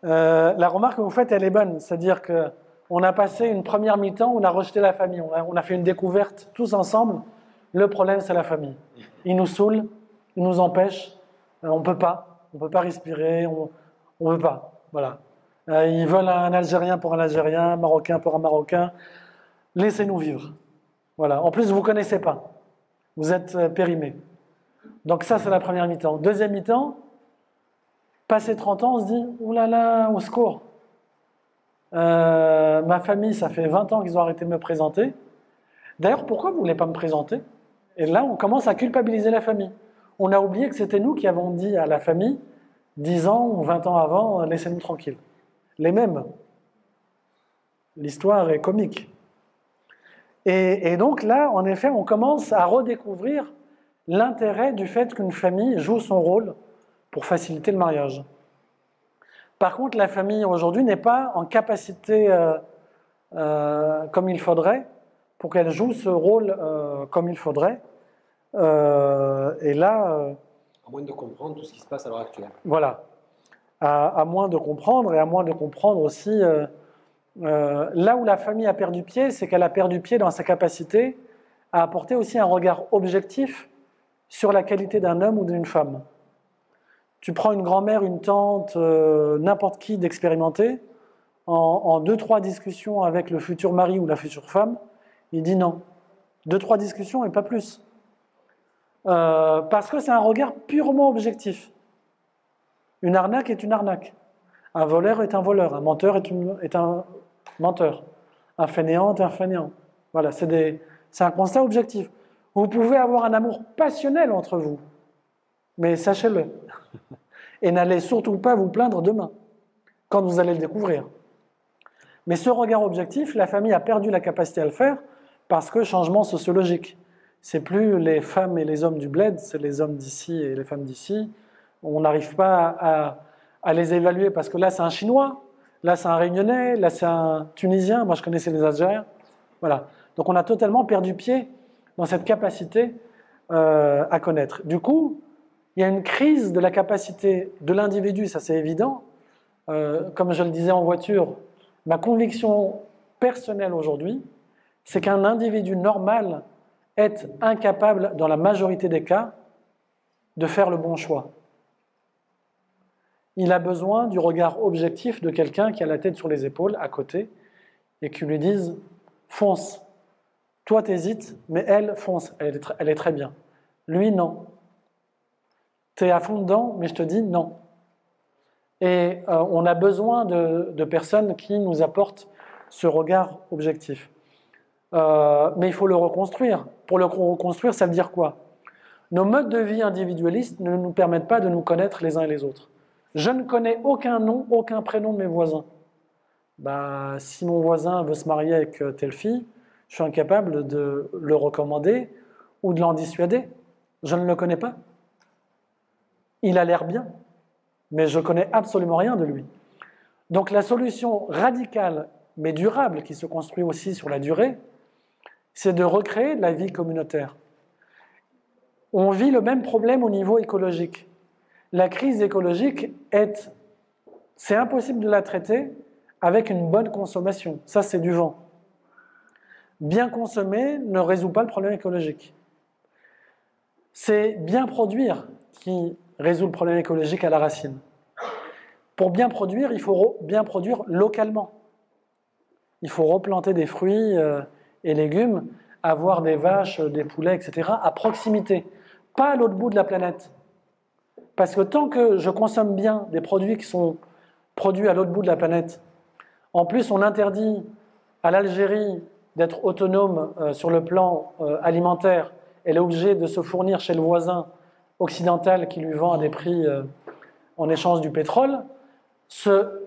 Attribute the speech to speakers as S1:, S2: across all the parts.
S1: La remarque que vous faites, elle est bonne. C'est-à-dire qu'on a passé une première mi-temps, on a rejeté la famille. On a fait une découverte tous ensemble. Le problème, c'est la famille. Ils nous saoulent, ils nous empêchent. On ne peut pas. On ne peut pas respirer. On ne peut pas. Voilà. Ils veulent un Algérien pour un Algérien, un Marocain pour un Marocain. Laissez-nous vivre. Voilà. En plus, vous ne connaissez pas. Vous êtes périmés. Donc ça, c'est la première mi-temps. Deuxième mi-temps, passé 30 ans, on se dit, oulala, au secours. Ma famille, ça fait 20 ans qu'ils ont arrêté de me présenter. D'ailleurs, pourquoi vous ne voulez pas me présenter? Et là, on commence à culpabiliser la famille. On a oublié que c'était nous qui avons dit à la famille, 10 ans ou 20 ans avant, laissez-nous tranquilles. Les mêmes. L'histoire est comique. Et donc là, en effet, on commence à redécouvrir l'intérêt du fait qu'une famille joue son rôle pour faciliter le mariage. Par contre, la famille aujourd'hui n'est pas en capacité, comme il faudrait, pour qu'elle joue ce rôle comme il faudrait. Et là...
S2: à moins de comprendre tout ce qui se passe à l'heure actuelle.
S1: Voilà. À moins de comprendre, et à moins de comprendre aussi... là où la famille a perdu pied, c'est qu'elle a perdu pied dans sa capacité à apporter aussi un regard objectif sur la qualité d'un homme ou d'une femme. Tu prends une grand-mère, une tante, n'importe qui d'expérimenté, en 2-3 discussions avec le futur mari ou la future femme, il dit non. 2-3 discussions et pas plus. Parce que c'est un regard purement objectif. Une arnaque est une arnaque. Un voleur est un voleur. Un menteur est un menteur. Un fainéant est un fainéant. Voilà, c'est un constat objectif. Vous pouvez avoir un amour passionnel entre vous, mais sachez-le. Et n'allez surtout pas vous plaindre demain, quand vous allez le découvrir. Mais ce regard objectif, la famille a perdu la capacité à le faire parce que changement sociologique. C'est plus les femmes et les hommes du bled, c'est les hommes d'ici et les femmes d'ici. On n'arrive pas à les évaluer parce que là c'est un Chinois, là c'est un Réunionnais, là c'est un Tunisien, moi je connaissais les Algériens. Voilà. Donc on a totalement perdu pied dans cette capacité à connaître. Du coup, il y a une crise de la capacité de l'individu, ça c'est évident. Comme je le disais en voiture, ma conviction personnelle aujourd'hui, c'est qu'un individu normal est incapable, dans la majorité des cas, de faire le bon choix. Il a besoin du regard objectif de quelqu'un qui a la tête sur les épaules, à côté, et qui lui dise « fonce, toi t'hésites, mais elle fonce, elle est très bien. Lui non. T'es à fond dedans, mais je te dis non. » Et on a besoin de personnes qui nous apportent ce regard objectif. Mais il faut le reconstruire. Pour le reconstruire, ça veut dire quoi? Nos modes de vie individualistes ne nous permettent pas de nous connaître les uns et les autres. Je ne connais aucun nom, aucun prénom de mes voisins. Si mon voisin veut se marier avec telle fille, je suis incapable de le recommander ou de l'en dissuader. Je ne le connais pas. Il a l'air bien, mais je ne connais absolument rien de lui. Donc la solution radicale, mais durable, qui se construit aussi sur la durée, c'est de recréer de la vie communautaire. On vit le même problème au niveau écologique. La crise écologique c'est impossible de la traiter avec une bonne consommation. Ça, c'est du vent. Bien consommer ne résout pas le problème écologique. C'est bien produire qui résout le problème écologique à la racine. Pour bien produire, il faut bien produire localement. Il faut replanter des fruits et légumes, avoir des vaches, des poulets, etc. à proximité, pas à l'autre bout de la planète. Parce que tant que je consomme bien des produits qui sont produits à l'autre bout de la planète, en plus on interdit à l'Algérie d'être autonome sur le plan alimentaire, elle est obligée de se fournir chez le voisin occidental qui lui vend à des prix en échange du pétrole,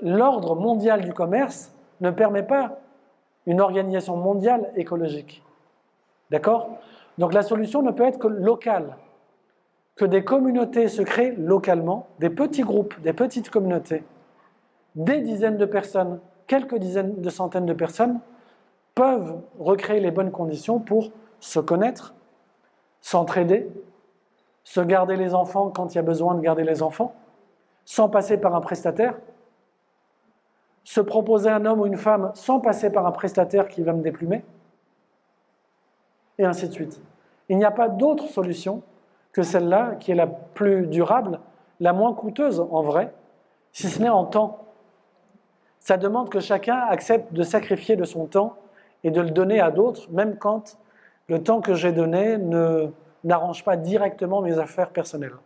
S1: l'ordre mondial du commerce ne permet pas une organisation mondiale écologique. D'accord? Donc la solution ne peut être que locale. Que des communautés se créent localement, des petits groupes, des petites communautés, des dizaines de personnes, quelques dizaines de centaines de personnes, peuvent recréer les bonnes conditions pour se connaître, s'entraider, se garder les enfants quand il y a besoin de garder les enfants, sans passer par un prestataire. se proposer un homme ou une femme sans passer par un prestataire qui va me déplumer, et ainsi de suite. Il n'y a pas d'autre solution que celle-là, qui est la plus durable, la moins coûteuse en vrai, si ce n'est en temps. Ça demande que chacun accepte de sacrifier de son temps et de le donner à d'autres, même quand le temps que j'ai donné n'arrange pas directement mes affaires personnelles.